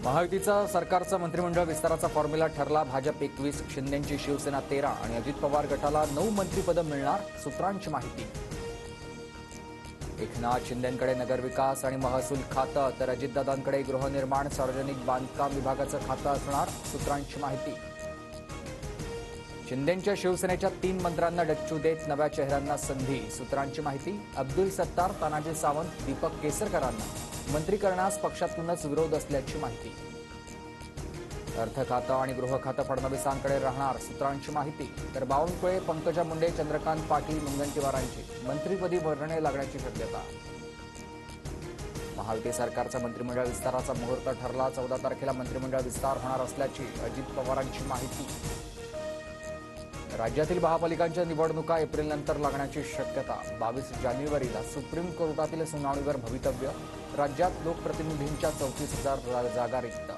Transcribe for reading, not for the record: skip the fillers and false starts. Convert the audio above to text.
महायुतीचा सरकारचा मंत्रिमंडळ विस्ताराचा फॉर्म्युला ठरला। भाजप 21, शिंदेंची शिवसेना 13 आणि अजित पवार गटाला 9 मंत्रिपदं मिळणार। सूत्रांची माहिती। एकनाथ शिंदेंकडे नगरविकास आणि महसूल खातं तर अजितदादांकडे गृहनिर्माण सार्वजनिक बांधकाम विभागाचं खातं असणार। सूत्रांची माहिती। शिंदेंच्या शिवसेनेच्या 3 मंत्र्यांना डच्चू देत नव्या चेहऱ्यांना संधी। सूत्रांची माहिती। अब्दुल सत्तार, तानाजी सावंत, दीपक केसरकरांना मंत्री करण्यास पक्षातूनच विरोध असल्याची माहिती। अर्थ खातं आणि गृह खातं फडणवीसांकडे राहणार। सूत्रांची माहिती। तर बावनकुळे, पंकजा मुंडे, चंद्रकांत पाटील, मुनगंटीवारांची मंत्रिपदी वर्णे लागण्याची शक्यता। महायुती सरकारचा मंत्रिमंडळ विस्ताराचा मुहूर्त ठरला। 14 तारखेला मंत्रिमंडळ विस्तार होणार असल्याची अजित पवारांची माहिती। राज्यातील महापालिकांच्या निवडणुका एप्रिलनंतर लागण्याची शक्यता। 22 जानेवारीला सुप्रीम कोर्टातील सुनावणीवर भवितव्य। राज्यात लोकप्रतिनिधींच्या 34,000 जागा रिक्त।